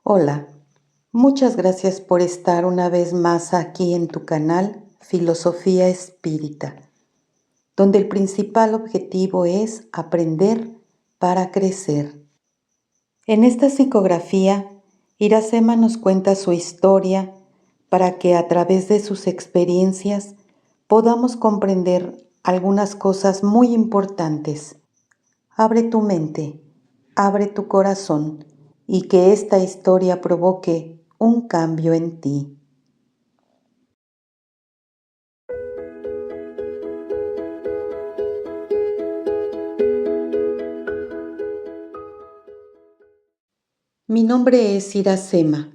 Hola, muchas gracias por estar una vez más aquí en tu canal Filosofía Espírita, donde el principal objetivo es aprender para crecer. En esta psicografía, Iracema nos cuenta su historia para que a través de sus experiencias podamos comprender algunas cosas muy importantes. Abre tu mente, abre tu corazón y que esta historia provoque un cambio en ti. Mi nombre es Iracema.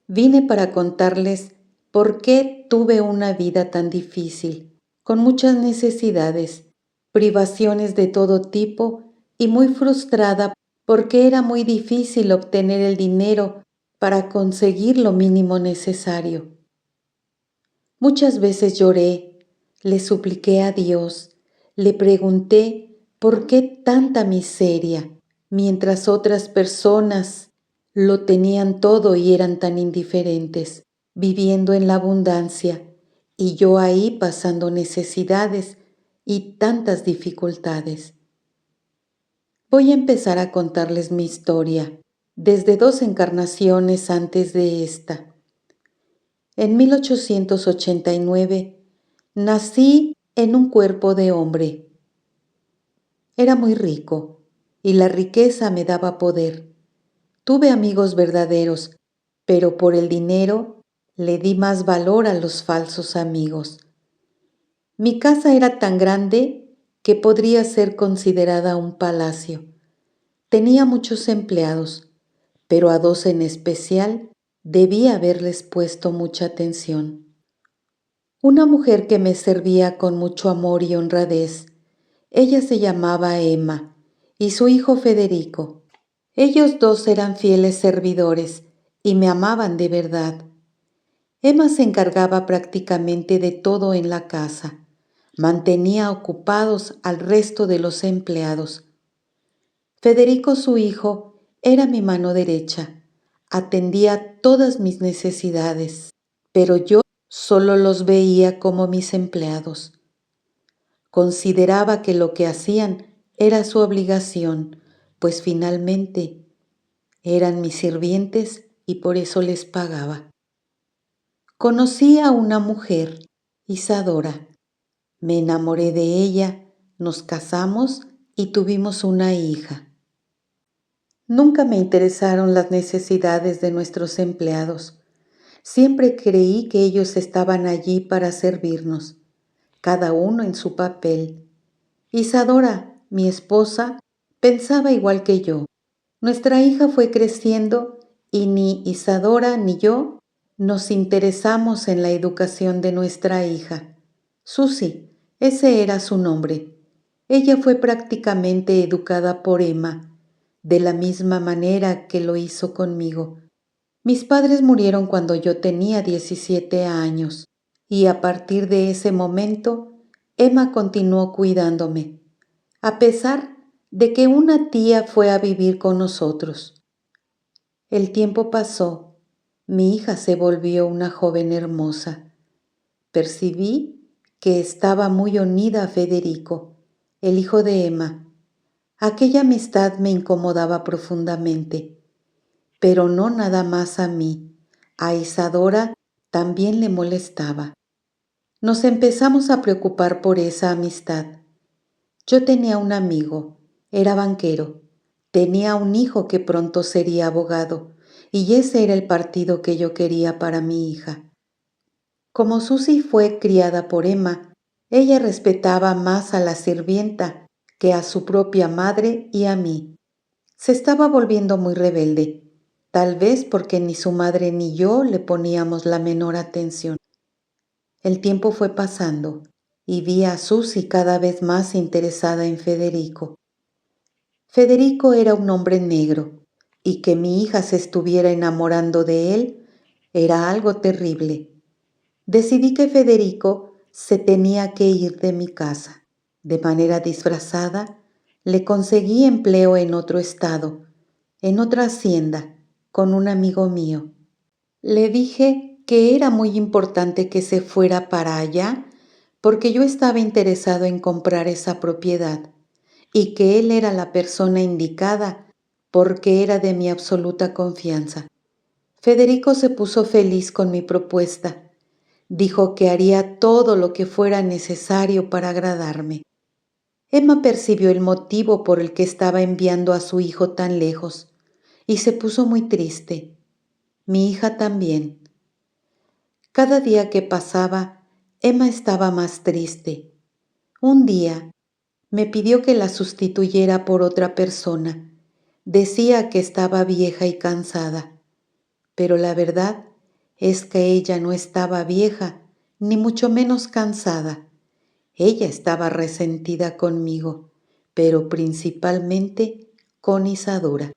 Vine para contarles por qué tuve una vida tan difícil, con muchas necesidades, privaciones de todo tipo y muy frustrada porque era muy difícil obtener el dinero para conseguir lo mínimo necesario. Muchas veces lloré, le supliqué a Dios, le pregunté por qué tanta miseria, mientras otras personas lo tenían todo y eran tan indiferentes, viviendo en la abundancia, y yo ahí pasando necesidades y tantas dificultades. Voy a empezar a contarles mi historia, desde 2 encarnaciones antes de esta. En 1889 nací en un cuerpo de hombre. Era muy rico y la riqueza me daba poder. Tuve amigos verdaderos, pero por el dinero le di más valor a los falsos amigos. Mi casa era tan grande que podría ser considerada un palacio. Tenía muchos empleados, pero a 2 en especial debí haberles puesto mucha atención. Una mujer que me servía con mucho amor y honradez. Ella se llamaba Emma y su hijo Federico. Ellos 2 eran fieles servidores y me amaban de verdad. Emma se encargaba prácticamente de todo en la casa. Mantenía ocupados al resto de los empleados. Federico, su hijo, era mi mano derecha. Atendía todas mis necesidades, pero yo solo los veía como mis empleados. Consideraba que lo que hacían era su obligación, pues finalmente eran mis sirvientes y por eso les pagaba. Conocí a una mujer, Isadora. Me enamoré de ella, nos casamos y tuvimos una hija. Nunca me interesaron las necesidades de nuestros empleados. Siempre creí que ellos estaban allí para servirnos, cada uno en su papel. Isadora, mi esposa, pensaba igual que yo. Nuestra hija fue creciendo y ni Isadora ni yo nos interesamos en la educación de nuestra hija. Susi, ese era su nombre. Ella fue prácticamente educada por Emma, de la misma manera que lo hizo conmigo. Mis padres murieron cuando yo tenía 17 años y a partir de ese momento, Emma continuó cuidándome, a pesar de que una tía fue a vivir con nosotros. El tiempo pasó, mi hija se volvió una joven hermosa. Percibí que estaba muy unida a Federico, el hijo de Emma. Aquella amistad me incomodaba profundamente, pero no nada más a mí. A Isadora también le molestaba. Nos empezamos a preocupar por esa amistad. Yo tenía un amigo, era banquero, tenía un hijo que pronto sería abogado, y ese era el partido que yo quería para mi hija. Como Susi fue criada por Emma, ella respetaba más a la sirvienta que a su propia madre y a mí. Se estaba volviendo muy rebelde, tal vez porque ni su madre ni yo le poníamos la menor atención. El tiempo fue pasando y vi a Susi cada vez más interesada en Federico. Federico era un hombre negro y que mi hija se estuviera enamorando de él era algo terrible. Decidí que Federico se tenía que ir de mi casa. De manera disfrazada, le conseguí empleo en otro estado, en otra hacienda, con un amigo mío. Le dije que era muy importante que se fuera para allá porque yo estaba interesado en comprar esa propiedad y que él era la persona indicada porque era de mi absoluta confianza. Federico se puso feliz con mi propuesta. Dijo que haría todo lo que fuera necesario para agradarme. Emma percibió el motivo por el que estaba enviando a su hijo tan lejos y se puso muy triste. Mi hija también. Cada día que pasaba, Emma estaba más triste. Un día me pidió que la sustituyera por otra persona. Decía que estaba vieja y cansada, pero la verdad es que ella no estaba vieja, ni mucho menos cansada. Ella estaba resentida conmigo, pero principalmente con Isadora.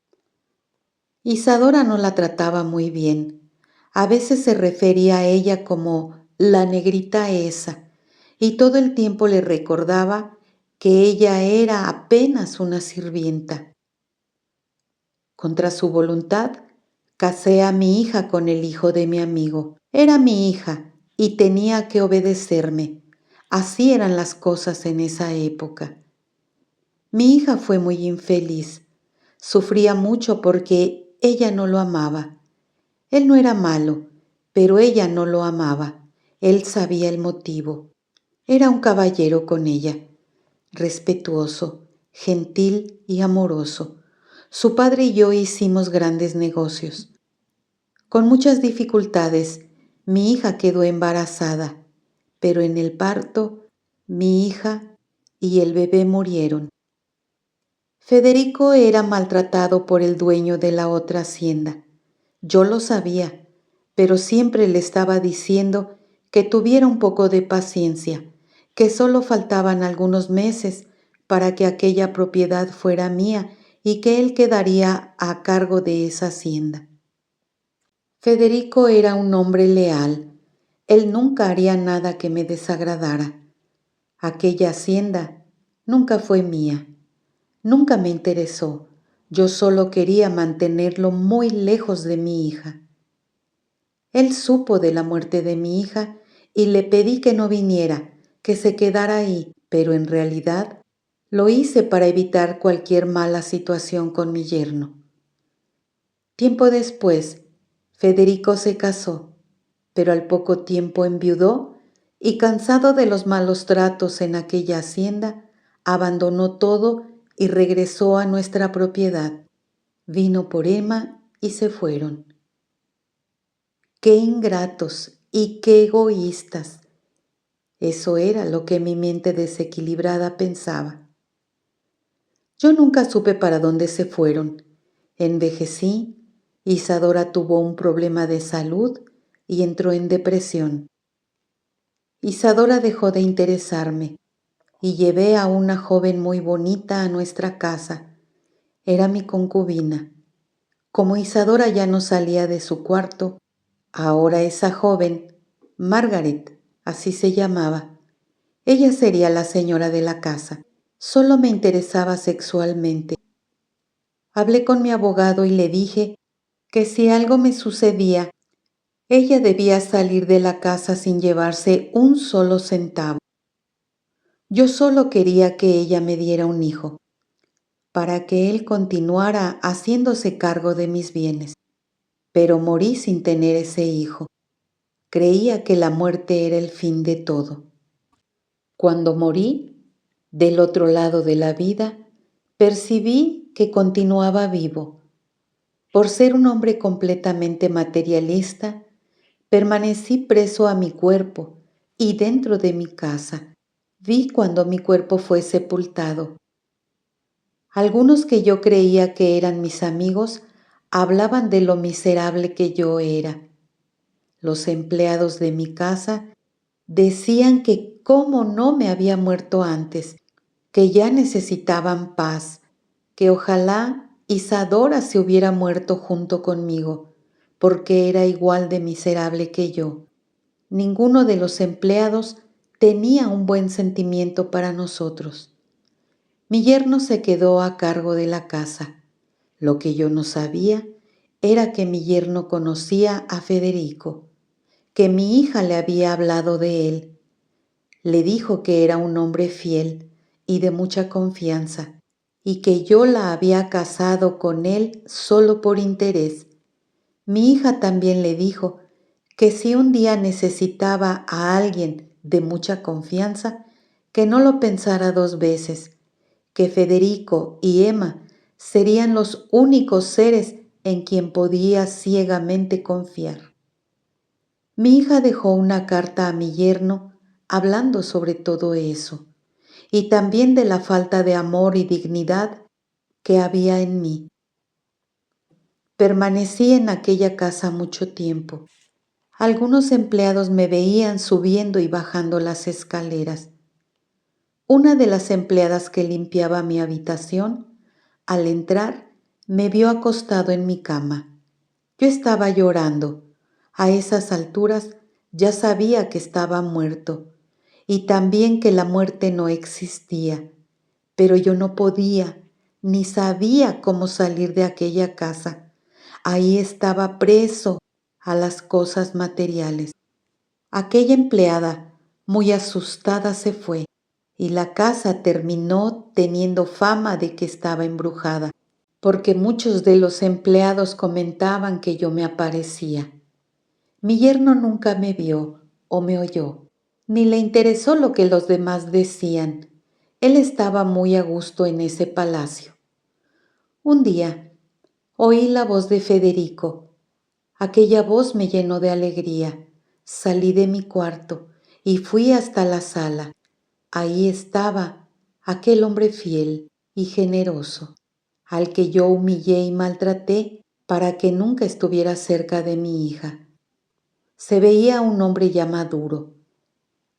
Isadora no la trataba muy bien. A veces se refería a ella como la negrita esa, y todo el tiempo le recordaba que ella era apenas una sirvienta. Contra su voluntad, casé a mi hija con el hijo de mi amigo. Era mi hija y tenía que obedecerme. Así eran las cosas en esa época. Mi hija fue muy infeliz. Sufría mucho porque ella no lo amaba. Él no era malo, pero ella no lo amaba. Él sabía el motivo. Era un caballero con ella, respetuoso, gentil y amoroso. Su padre y yo hicimos grandes negocios. Con muchas dificultades, mi hija quedó embarazada, pero en el parto, mi hija y el bebé murieron. Federico era maltratado por el dueño de la otra hacienda. Yo lo sabía, pero siempre le estaba diciendo que tuviera un poco de paciencia, que solo faltaban algunos meses para que aquella propiedad fuera mía y que él quedaría a cargo de esa hacienda. Federico era un hombre leal. Él nunca haría nada que me desagradara. Aquella hacienda nunca fue mía. Nunca me interesó. Yo solo quería mantenerlo muy lejos de mi hija. Él supo de la muerte de mi hija y le pedí que no viniera, que se quedara ahí, pero en realidad lo hice para evitar cualquier mala situación con mi yerno. Tiempo después, Federico se casó, pero al poco tiempo enviudó y cansado de los malos tratos en aquella hacienda, abandonó todo y regresó a nuestra propiedad. Vino por Emma y se fueron. ¡Qué ingratos y qué egoístas! Eso era lo que mi mente desequilibrada pensaba. Yo nunca supe para dónde se fueron. Envejecí, Isadora tuvo un problema de salud y entró en depresión. Isadora dejó de interesarme y llevé a una joven muy bonita a nuestra casa. Era mi concubina. Como Isadora ya no salía de su cuarto, ahora esa joven, Margaret, así se llamaba, ella sería la señora de la casa. Solo me interesaba sexualmente. Hablé con mi abogado y le dije que si algo me sucedía, ella debía salir de la casa sin llevarse un solo centavo. Yo solo quería que ella me diera un hijo, para que él continuara haciéndose cargo de mis bienes. Pero morí sin tener ese hijo. Creía que la muerte era el fin de todo. Cuando morí, del otro lado de la vida, percibí que continuaba vivo. Por ser un hombre completamente materialista, permanecí preso a mi cuerpo y dentro de mi casa. Vi cuando mi cuerpo fue sepultado. Algunos que yo creía que eran mis amigos hablaban de lo miserable que yo era. Los empleados de mi casa decían que cómo no me había muerto antes, que ya necesitaban paz, que ojalá Isadora se hubiera muerto junto conmigo, porque era igual de miserable que yo. Ninguno de los empleados tenía un buen sentimiento para nosotros. Mi yerno se quedó a cargo de la casa. Lo que yo no sabía era que mi yerno conocía a Federico, que mi hija le había hablado de él. Le dijo que era un hombre fiel y de mucha confianza, y que yo la había casado con él solo por interés. Mi hija también le dijo que si un día necesitaba a alguien de mucha confianza, que no lo pensara dos veces, que Federico y Emma serían los únicos seres en quien podía ciegamente confiar. Mi hija dejó una carta a mi yerno hablando sobre todo eso y también de la falta de amor y dignidad que había en mí. Permanecí en aquella casa mucho tiempo. Algunos empleados me veían subiendo y bajando las escaleras. Una de las empleadas que limpiaba mi habitación, al entrar, me vio acostado en mi cama. Yo estaba llorando. A esas alturas ya sabía que estaba muerto y también que la muerte no existía, pero yo no podía ni sabía cómo salir de aquella casa. Ahí estaba preso a las cosas materiales. Aquella empleada, muy asustada, se fue y la casa terminó teniendo fama de que estaba embrujada, porque muchos de los empleados comentaban que yo me aparecía. Mi yerno nunca me vio o me oyó, ni le interesó lo que los demás decían. Él estaba muy a gusto en ese palacio. Un día oí la voz de Federico. Aquella voz me llenó de alegría. Salí de mi cuarto y fui hasta la sala. Ahí estaba aquel hombre fiel y generoso, al que yo humillé y maltraté para que nunca estuviera cerca de mi hija. Se veía un hombre ya maduro.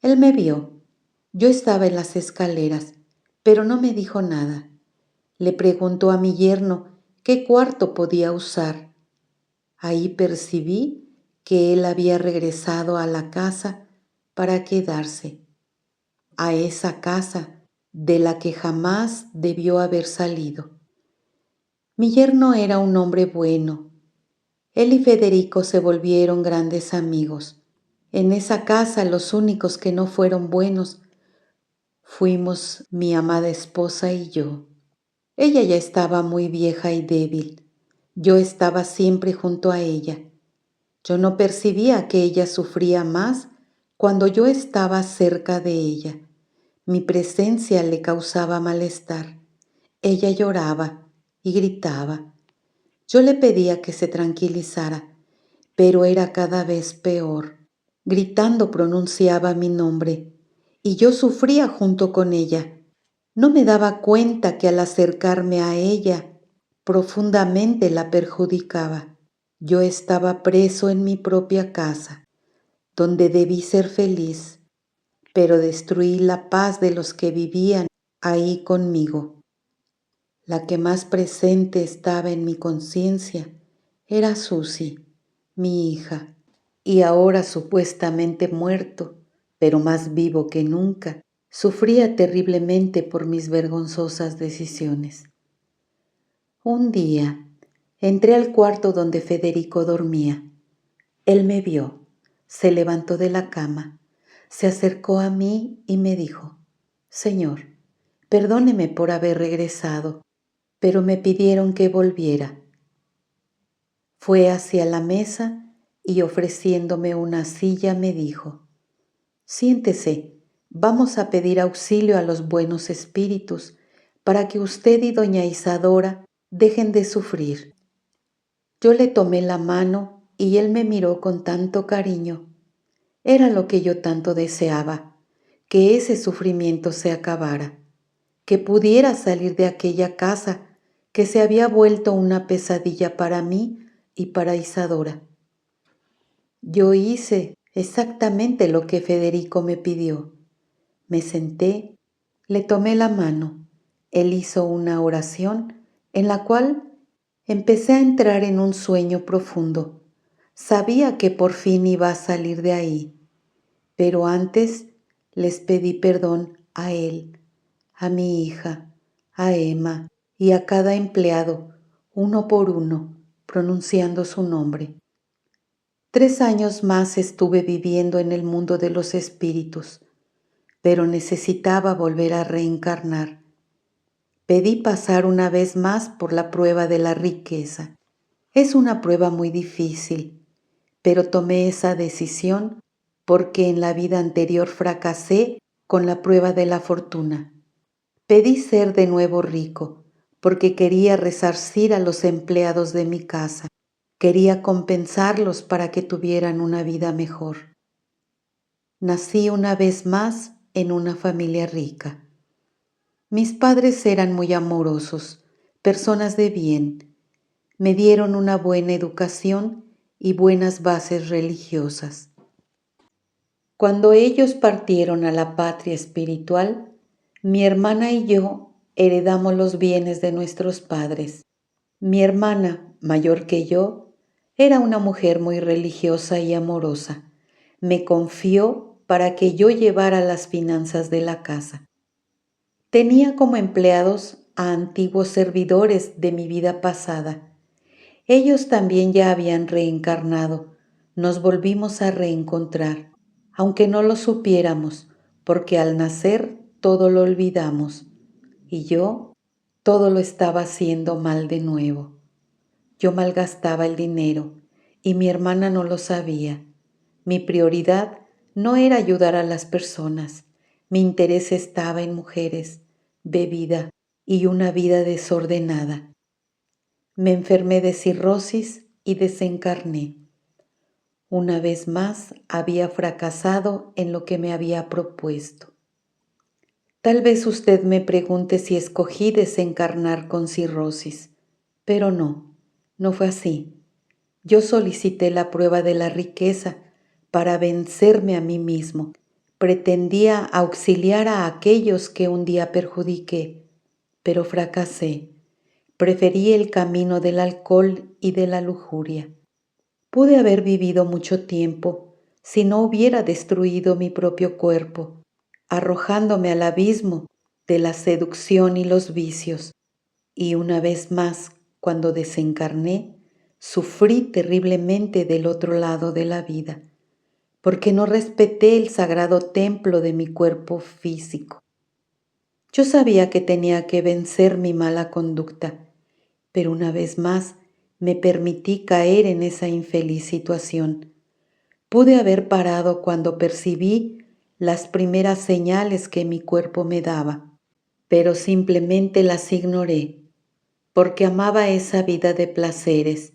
Él me vio. Yo estaba en las escaleras, pero no me dijo nada. Le preguntó a mi yerno qué cuarto podía usar. Ahí percibí que él había regresado a la casa para quedarse, a esa casa de la que jamás debió haber salido. Mi yerno era un hombre bueno. Él y Federico se volvieron grandes amigos. En esa casa los únicos que no fueron buenos fuimos mi amada esposa y yo. Ella ya estaba muy vieja y débil. Yo estaba siempre junto a ella. Yo no percibía que ella sufría más cuando yo estaba cerca de ella. Mi presencia le causaba malestar. Ella lloraba y gritaba. Yo le pedía que se tranquilizara, pero era cada vez peor. Gritando pronunciaba mi nombre y yo sufría junto con ella. No me daba cuenta que al acercarme a ella profundamente la perjudicaba. Yo estaba preso en mi propia casa, donde debí ser feliz, pero destruí la paz de los que vivían ahí conmigo. La que más presente estaba en mi conciencia era Susi, mi hija, y ahora supuestamente muerto, pero más vivo que nunca, sufría terriblemente por mis vergonzosas decisiones. Un día entré al cuarto donde Federico dormía. Él me vio, se levantó de la cama, se acercó a mí y me dijo: «Señor, perdóneme por haber regresado, pero me pidieron que volviera». Fue hacia la mesa y ofreciéndome una silla me dijo: «Siéntese, vamos a pedir auxilio a los buenos espíritus para que usted y doña Isadora dejen de sufrir». Yo le tomé la mano y él me miró con tanto cariño. Era lo que yo tanto deseaba, que ese sufrimiento se acabara, que pudiera salir de aquella casa que se había vuelto una pesadilla para mí y para Isadora. Yo hice exactamente lo que Federico me pidió. Me senté, le tomé la mano. Él hizo una oración en la cual empecé a entrar en un sueño profundo. Sabía que por fin iba a salir de ahí, pero antes les pedí perdón a él, a mi hija, a Emma y a cada empleado, uno por uno, pronunciando su nombre. 3 años más estuve viviendo en el mundo de los espíritus, pero necesitaba volver a reencarnar. Pedí pasar una vez más por la prueba de la riqueza. Es una prueba muy difícil, pero tomé esa decisión porque en la vida anterior fracasé con la prueba de la fortuna. Pedí ser de nuevo rico porque quería resarcir a los empleados de mi casa. Quería compensarlos para que tuvieran una vida mejor. Nací una vez más en una familia rica. Mis padres eran muy amorosos, personas de bien. Me dieron una buena educación y buenas bases religiosas. Cuando ellos partieron a la patria espiritual, mi hermana y yo heredamos los bienes de nuestros padres. Mi hermana, mayor que yo, era una mujer muy religiosa y amorosa. Me confió para que yo llevara las finanzas de la casa. Tenía como empleados a antiguos servidores de mi vida pasada. Ellos también ya habían reencarnado. Nos volvimos a reencontrar, aunque no lo supiéramos, porque al nacer todo lo olvidamos. Y yo todo lo estaba haciendo mal de nuevo. Yo malgastaba el dinero y mi hermana no lo sabía. Mi prioridad no era ayudar a las personas. Mi interés estaba en mujeres, bebida y una vida desordenada. Me enfermé de cirrosis y desencarné. Una vez más había fracasado en lo que me había propuesto. Tal vez usted me pregunte si escogí desencarnar con cirrosis, pero no fue así. Yo solicité la prueba de la riqueza para vencerme a mí mismo. Pretendía auxiliar a aquellos que un día perjudiqué, pero fracasé. Preferí el camino del alcohol y de la lujuria. Pude haber vivido mucho tiempo si no hubiera destruido mi propio cuerpo, arrojándome al abismo de la seducción y los vicios. Y una vez más, cuando desencarné, sufrí terriblemente del otro lado de la vida, porque no respeté el sagrado templo de mi cuerpo físico. Yo sabía que tenía que vencer mi mala conducta, pero una vez más me permití caer en esa infeliz situación. Pude haber parado cuando percibí las primeras señales que mi cuerpo me daba, pero simplemente las ignoré, porque amaba esa vida de placeres,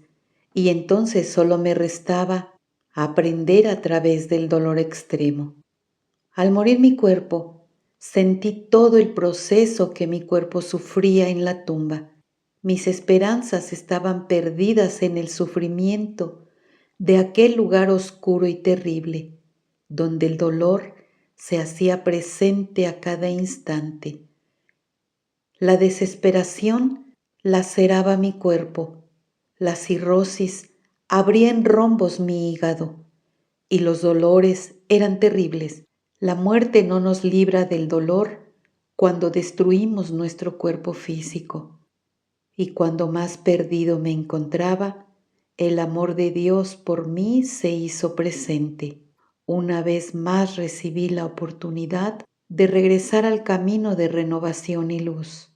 y entonces solo me restaba aprender a través del dolor extremo. Al morir mi cuerpo, sentí todo el proceso que mi cuerpo sufría en la tumba. Mis esperanzas estaban perdidas en el sufrimiento de aquel lugar oscuro y terrible, donde el dolor se hacía presente a cada instante. La desesperación laceraba mi cuerpo, la cirrosis abría en rombos mi hígado y los dolores eran terribles. La muerte no nos libra del dolor cuando destruimos nuestro cuerpo físico. Y cuando más perdido me encontraba, el amor de Dios por mí se hizo presente. Una vez más recibí la oportunidad de regresar al camino de renovación y luz.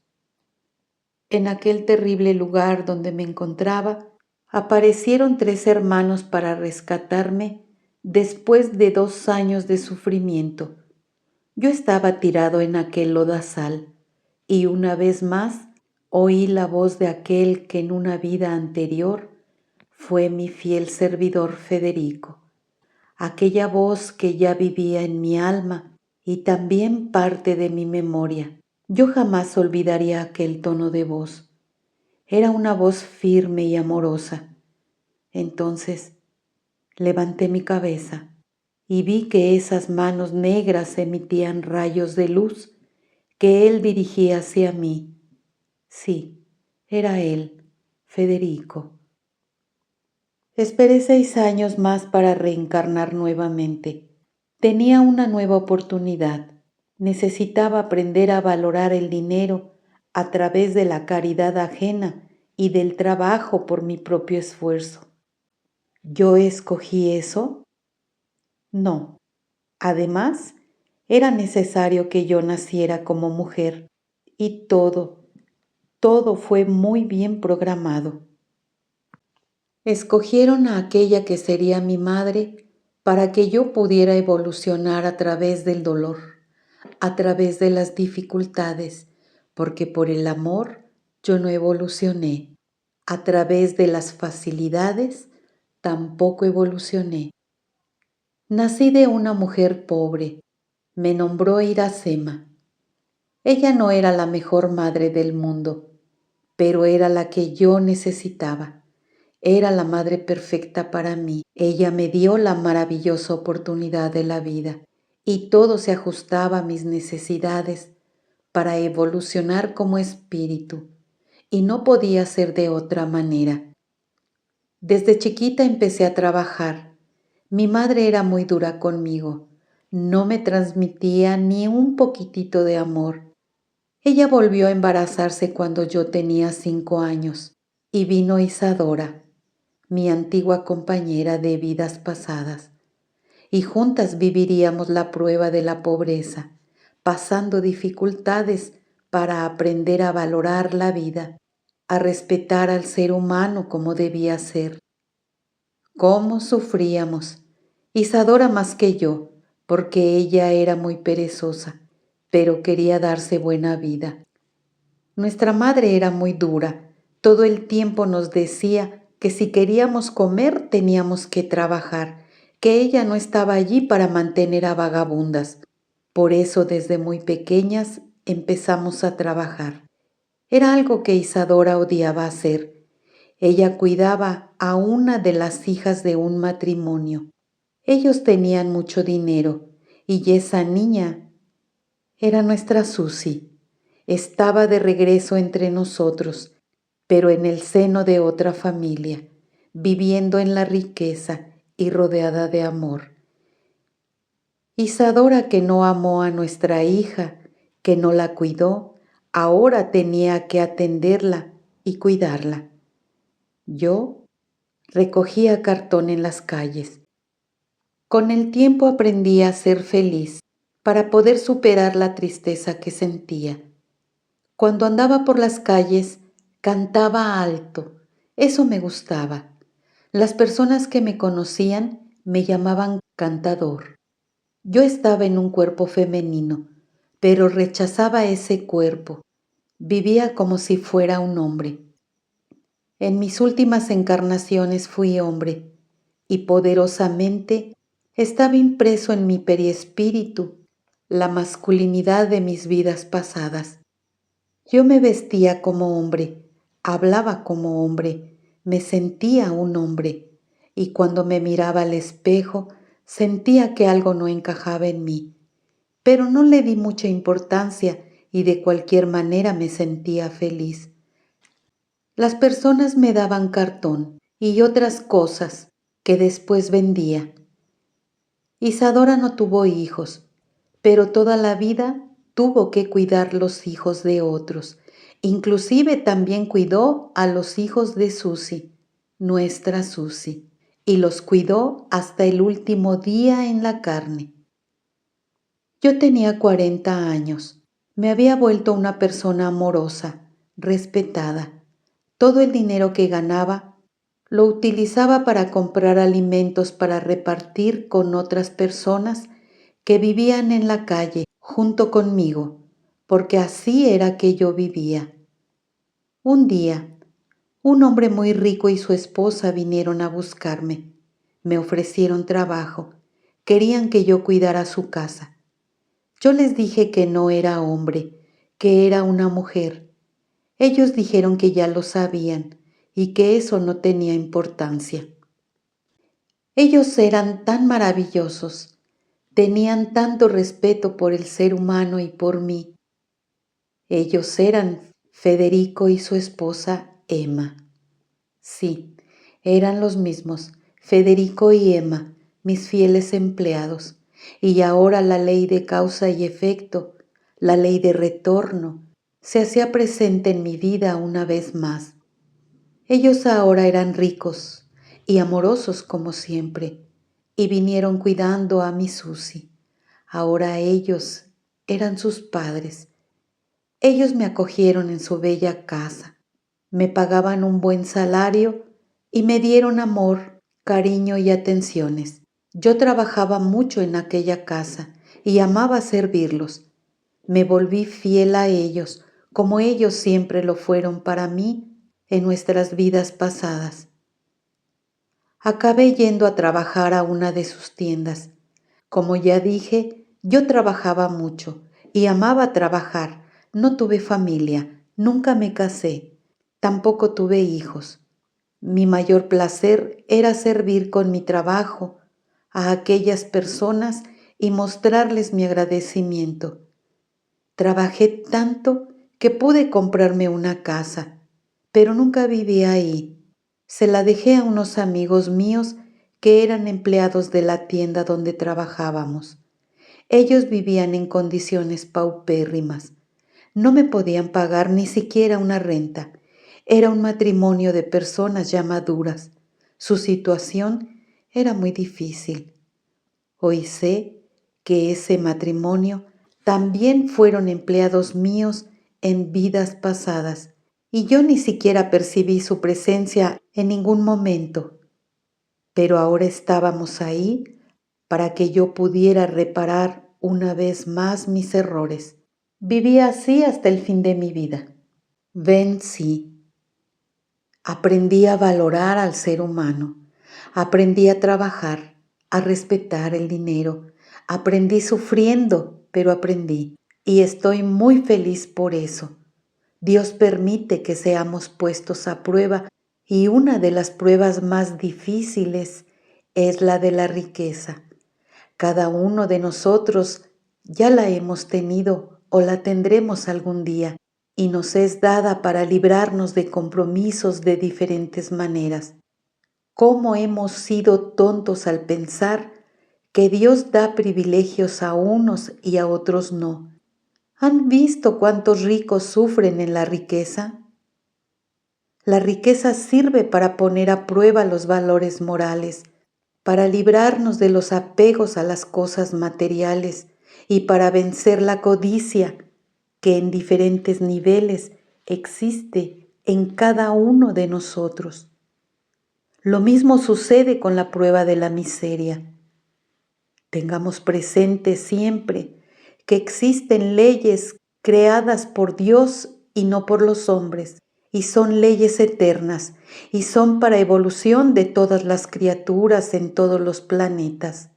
En aquel terrible lugar donde me encontraba, aparecieron 3 hermanos para rescatarme después de 2 años de sufrimiento. Yo estaba tirado en aquel lodazal y una vez más oí la voz de aquel que en una vida anterior fue mi fiel servidor Federico, aquella voz que ya vivía en mi alma y también parte de mi memoria. Yo jamás olvidaría aquel tono de voz. Era una voz firme y amorosa. Entonces levanté mi cabeza y vi que esas manos negras emitían rayos de luz que él dirigía hacia mí. Sí, era él, Federico. Esperé 6 años más para reencarnar nuevamente. Tenía una nueva oportunidad. Necesitaba aprender a valorar el dinero a través de la caridad ajena y del trabajo por mi propio esfuerzo. ¿Yo escogí eso? No. Además, era necesario que yo naciera como mujer y todo fue muy bien programado. Escogieron a aquella que sería mi madre para que yo pudiera evolucionar a través del dolor, a través de las dificultades, porque por el amor yo no evolucioné. A través de las facilidades tampoco evolucioné. Nací de una mujer pobre. Me nombró Iracema. Ella no era la mejor madre del mundo, pero era la que yo necesitaba. Era la madre perfecta para mí. Ella me dio la maravillosa oportunidad de la vida y todo se ajustaba a mis necesidades para evolucionar como espíritu, y no podía ser de otra manera. Desde chiquita empecé a trabajar. Mi madre era muy dura conmigo. No me transmitía ni un poquitito de amor. Ella volvió a embarazarse cuando yo tenía 5 años y vino Isadora, mi antigua compañera de vidas pasadas, y juntas viviríamos la prueba de la pobreza, pasando dificultades para aprender a valorar la vida, a respetar al ser humano como debía ser. ¿Cómo sufríamos? Isadora más que yo, porque ella era muy perezosa, pero quería darse buena vida. Nuestra madre era muy dura. Todo el tiempo nos decía que si queríamos comer teníamos que trabajar, que ella no estaba allí para mantener a vagabundas. Por eso desde muy pequeñas empezamos a trabajar. Era algo que Isadora odiaba hacer. Ella cuidaba a una de las hijas de un matrimonio. Ellos tenían mucho dinero y esa niña era nuestra Susi. Estaba de regreso entre nosotros, pero en el seno de otra familia, viviendo en la riqueza y rodeada de amor. Isadora, que no amó a nuestra hija, que no la cuidó, ahora tenía que atenderla y cuidarla. Yo recogía cartón en las calles. Con el tiempo aprendí a ser feliz para poder superar la tristeza que sentía. Cuando andaba por las calles, cantaba alto. Eso me gustaba. Las personas que me conocían me llamaban cantador. Yo estaba en un cuerpo femenino, pero rechazaba ese cuerpo. Vivía como si fuera un hombre. En mis últimas encarnaciones fui hombre y poderosamente estaba impreso en mi periespíritu la masculinidad de mis vidas pasadas. Yo me vestía como hombre, hablaba como hombre, me sentía un hombre, y cuando me miraba al espejo sentía que algo no encajaba en mí, pero no le di mucha importancia y de cualquier manera me sentía feliz. Las personas me daban cartón y otras cosas que después vendía. Isadora no tuvo hijos, pero toda la vida tuvo que cuidar los hijos de otros. Inclusive también cuidó a los hijos de Susi, nuestra Susi, y los cuidó hasta el último día en la carne. Yo tenía 40 años. Me había vuelto una persona amorosa, respetada. Todo el dinero que ganaba lo utilizaba para comprar alimentos para repartir con otras personas que vivían en la calle junto conmigo, porque así era que yo vivía. Un día, un hombre muy rico y su esposa vinieron a buscarme. Me ofrecieron trabajo. Querían que yo cuidara su casa. Yo les dije que no era hombre, que era una mujer. Ellos dijeron que ya lo sabían y que eso no tenía importancia. Ellos eran tan maravillosos, tenían tanto respeto por el ser humano y por mí. Ellos eran Federico y su esposa Emma. Sí, eran los mismos, Federico y Emma, mis fieles empleados. Y ahora la ley de causa y efecto, la ley de retorno, se hacía presente en mi vida una vez más. Ellos ahora eran ricos y amorosos como siempre, y vinieron cuidando a mi Susi. Ahora ellos eran sus padres. Ellos me acogieron en su bella casa, me pagaban un buen salario y me dieron amor, cariño y atenciones. Yo trabajaba mucho en aquella casa y amaba servirlos. Me volví fiel a ellos, como ellos siempre lo fueron para mí en nuestras vidas pasadas. Acabé yendo a trabajar a una de sus tiendas. Como ya dije, yo trabajaba mucho y amaba trabajar. No tuve familia, nunca me casé, tampoco tuve hijos. Mi mayor placer era servir con mi trabajo a aquellas personas y mostrarles mi agradecimiento. Trabajé tanto que pude comprarme una casa, pero nunca viví ahí. Se la dejé a unos amigos míos que eran empleados de la tienda donde trabajábamos. Ellos vivían en condiciones paupérrimas. No me podían pagar ni siquiera una renta. Era un matrimonio de personas ya maduras. Su situación era muy difícil. Hoy sé que ese matrimonio también fueron empleados míos en vidas pasadas y yo ni siquiera percibí su presencia en ningún momento, pero ahora estábamos ahí para que yo pudiera reparar una vez más mis errores. Viví así hasta el fin de mi vida. Vencí. Aprendí a valorar al ser humano. Aprendí a trabajar, a respetar el dinero. Aprendí sufriendo, pero aprendí. Y estoy muy feliz por eso. Dios permite que seamos puestos a prueba y una de las pruebas más difíciles es la de la riqueza. Cada uno de nosotros ya la hemos tenido o la tendremos algún día y nos es dada para librarnos de compromisos de diferentes maneras. ¿Cómo hemos sido tontos al pensar que Dios da privilegios a unos y a otros no? ¿Han visto cuántos ricos sufren en la riqueza? La riqueza sirve para poner a prueba los valores morales, para librarnos de los apegos a las cosas materiales y para vencer la codicia que en diferentes niveles existe en cada uno de nosotros. Lo mismo sucede con la prueba de la miseria. Tengamos presente siempre que existen leyes creadas por Dios y no por los hombres, y son leyes eternas, y son para evolución de todas las criaturas en todos los planetas.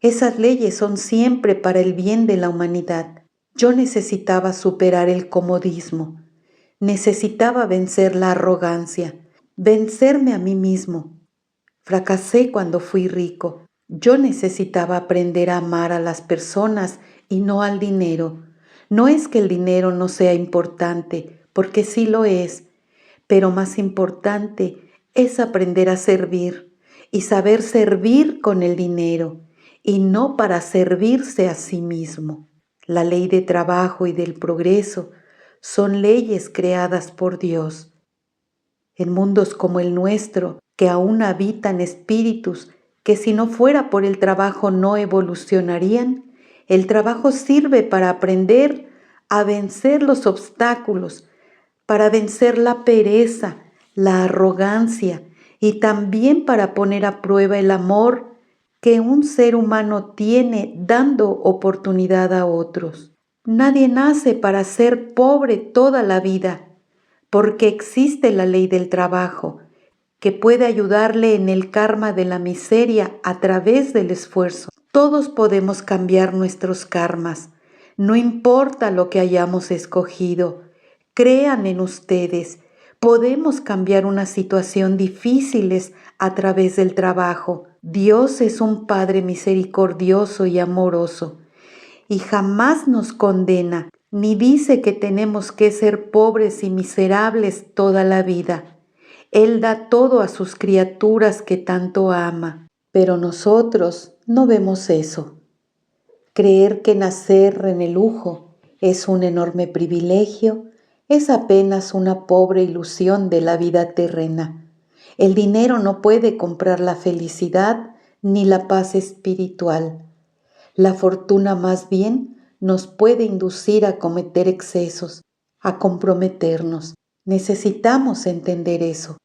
Esas leyes son siempre para el bien de la humanidad. Yo necesitaba superar el comodismo, necesitaba vencer la arrogancia, vencerme a mí mismo. Fracasé cuando fui rico. Yo necesitaba aprender a amar a las personas y no al dinero. No es que el dinero no sea importante, porque sí lo es, pero más importante es aprender a servir y saber servir con el dinero y no para servirse a sí mismo. La ley de trabajo y del progreso son leyes creadas por Dios. En mundos como el nuestro, que aún habitan espíritus que si no fuera por el trabajo no evolucionarían, el trabajo sirve para aprender a vencer los obstáculos, para vencer la pereza, la arrogancia y también para poner a prueba el amor que un ser humano tiene dando oportunidad a otros. Nadie nace para ser pobre toda la vida, porque existe la ley del trabajo, que puede ayudarle en el karma de la miseria a través del esfuerzo. Todos podemos cambiar nuestros karmas, no importa lo que hayamos escogido. Crean en ustedes, podemos cambiar una situación difíciles a través del trabajo. Dios es un Padre misericordioso y amoroso, y jamás nos condena, ni dice que tenemos que ser pobres y miserables toda la vida. Él da todo a sus criaturas que tanto ama, pero nosotros no vemos eso. Creer que nacer en el lujo es un enorme privilegio Es apenas una pobre ilusión de la vida terrena. El dinero no puede comprar la felicidad ni la paz espiritual. La fortuna más bien nos puede inducir a cometer excesos, a comprometernos. Necesitamos entender eso.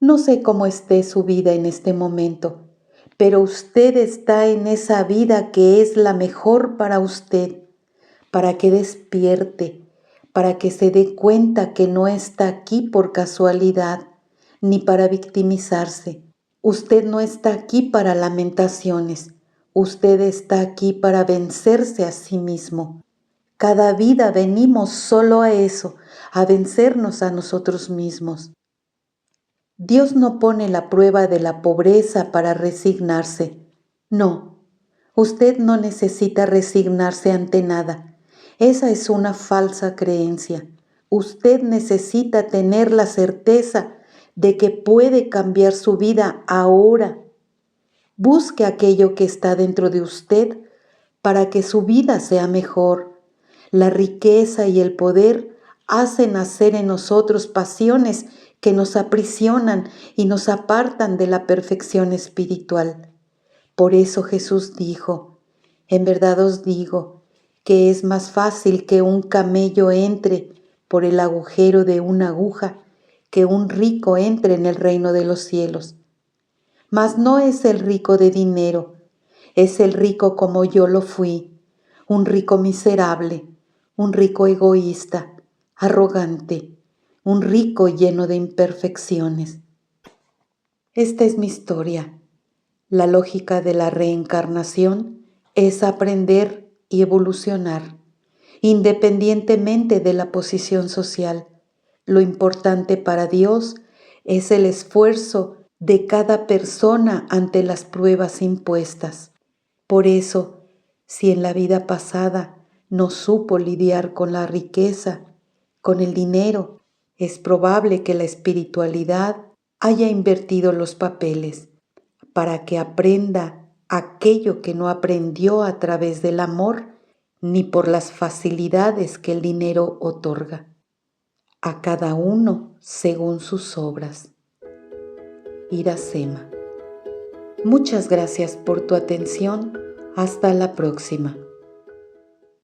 No sé cómo esté su vida en este momento, pero usted está en esa vida que es la mejor para usted, para que despierte, para que se dé cuenta que no está aquí por casualidad, ni para victimizarse. Usted no está aquí para lamentaciones, usted está aquí para vencerse a sí mismo. Cada vida venimos solo a eso, a vencernos a nosotros mismos. Dios no pone la prueba de la pobreza para resignarse. No, usted no necesita resignarse ante nada. Esa es una falsa creencia. Usted necesita tener la certeza de que puede cambiar su vida ahora. Busque aquello que está dentro de usted para que su vida sea mejor. La riqueza y el poder hacen nacer en nosotros pasiones que nos aprisionan y nos apartan de la perfección espiritual. Por eso Jesús dijo, en verdad os digo, que es más fácil que un camello entre por el agujero de una aguja que un rico entre en el reino de los cielos. Mas no es el rico de dinero, es el rico como yo lo fui, un rico miserable, un rico egoísta, arrogante, un rico lleno de imperfecciones. Esta es mi historia. La lógica de la reencarnación es aprender y evolucionar, independientemente de la posición social. Lo importante para Dios es el esfuerzo de cada persona ante las pruebas impuestas. Por eso, si en la vida pasada no supo lidiar con la riqueza, con el dinero, es probable que la espiritualidad haya invertido los papeles para que aprenda aquello que no aprendió a través del amor ni por las facilidades que el dinero otorga. A cada uno según sus obras. Iracema. Muchas gracias por tu atención. Hasta la próxima.